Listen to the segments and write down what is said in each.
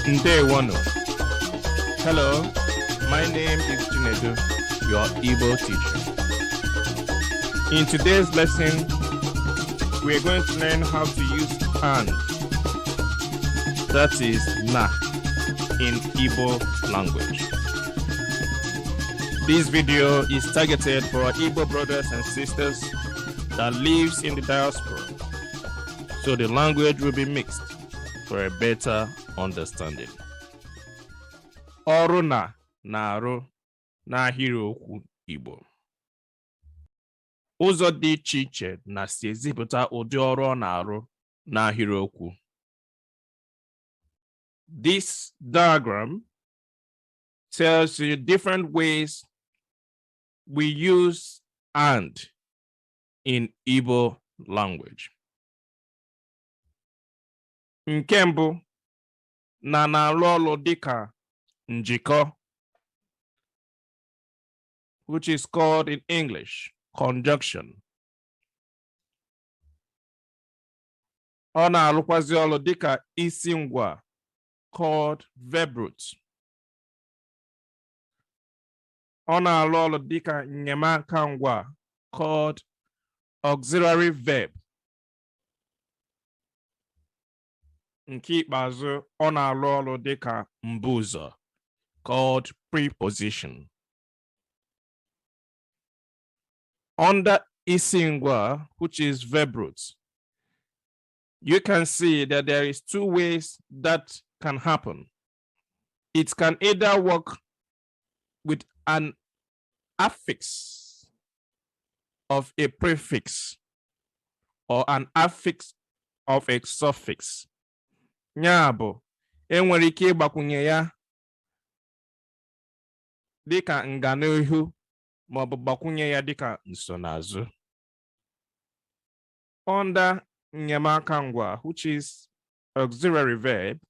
Ndewonu. Hello, my name is Chinedu, your Igbo teacher. In today's lesson, we're going to learn how to use and, that is na, in Igbo language. This video is targeted for our Igbo brothers and sisters that lives in the diaspora, so the language will be mixed for a better understanding. ORU na aru n'ahịrịokwu Igbo. Ụzọ dị iche iche na si ezipụta ụdị ọrụ ọ na-arụ n'ahịrịokwu. This diagram tells you different ways we use and in Igbo language. Nke mbụ na-arụ ọrụ dịka njikọ, which is called in English conjunction. Ọ na-arụkwazi ọrụ dịka isi ngwa called verb root. Ọ na-arụ ọrụ dịka enyemaka ngwa called auxiliary verb. Nke ikpeazụ ọ na-arụ ọrụ dịka mbuzo called preposition. Under isingwa, which is verb roots, you can see that there is two ways that can happen. It can either work with an affix of a prefix or an affix of a suffix. Nyabo, enwere ike ịgbakwunye ya dịka nganihu ma ọ bụ gbakwunye ya dịka nsonaazụ. Under enyemaka ngwa, which is auxiliary verb,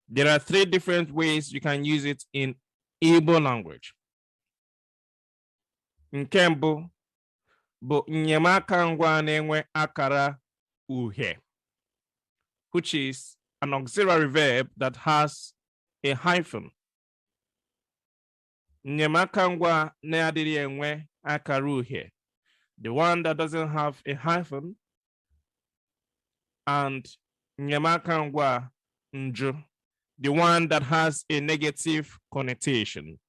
there are three different ways you can use it in Igbo language. Nke mbụ bụ enyemaka ngwa na-enwe akara uhie, which is an auxiliary verb that has a hyphen. Enyemaka ngwa na-adịghị enwe akara uhie, the one that doesn't have a hyphen, and enyemaka ngwa nju, the one that has a negative connotation.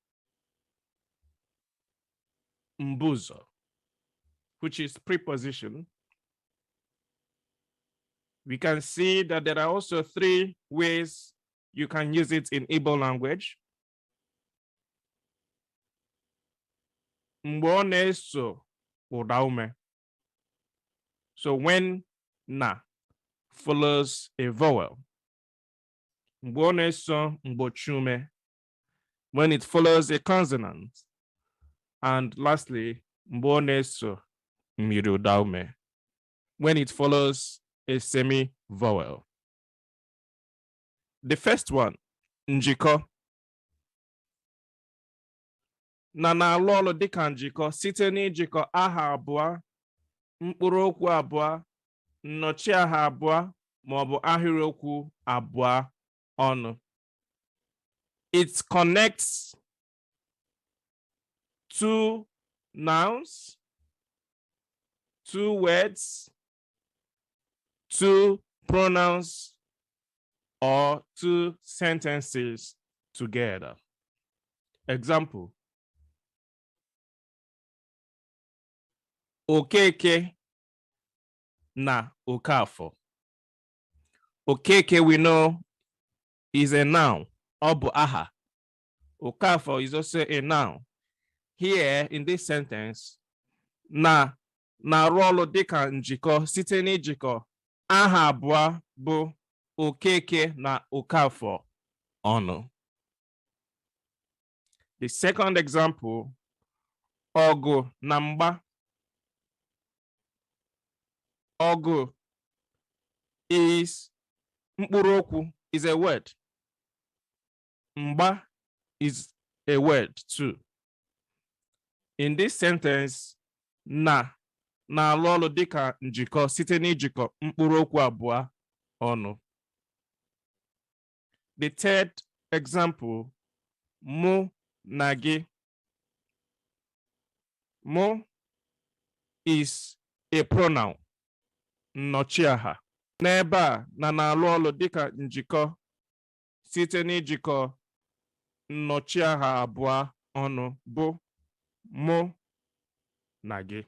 Mbuzo, which is preposition. We can see that there are also three ways you can use it in Igbo language. Mgbe ọ na-eso ụda ume. So when na follows a vowel. Mgbe ọ na-eso mgbochi ume, when it follows a consonant. And lastly, mgbe ọ na-eso mmiri ụda ume, when it follows a semi-vowel. The first one, njikọ, na-arụ ọrụ dịka njikọ site n'ijikọ aha abụọ, mkpụrụ okwu abụọ, nnọchiaha abụọ, ma ọ bụ ahịrịokwu abụọ ọnụ. It connects two nouns, two words, two pronouns, or two sentences together. Example: Okeke na Okafọ. Okeke, we know, is a noun, ọ bụ aha. Okafọ is also a noun. Here in this sentence, na-arụ ọrụ dịka njikọ site n'ijikọ aha abụọ bụ Okeke na Okafọ ọnụ. The second example, ọgụ na mgba. Ọgụ is mkpụrụ okwu, is a word. Mgba is a word too. In this sentence, na-arụ ọrụ dịka njikọ site n'ijikọ mkpụrụ okwu abụọ ọnụ. The third example, mụ na gị. Mụ is a pronoun, nnọchiaha. N'ebe a na-alụ ọlụ dịka njikọ site n'ijikọ nnọchiaha abụọ ọnụ bụ mụ na gị.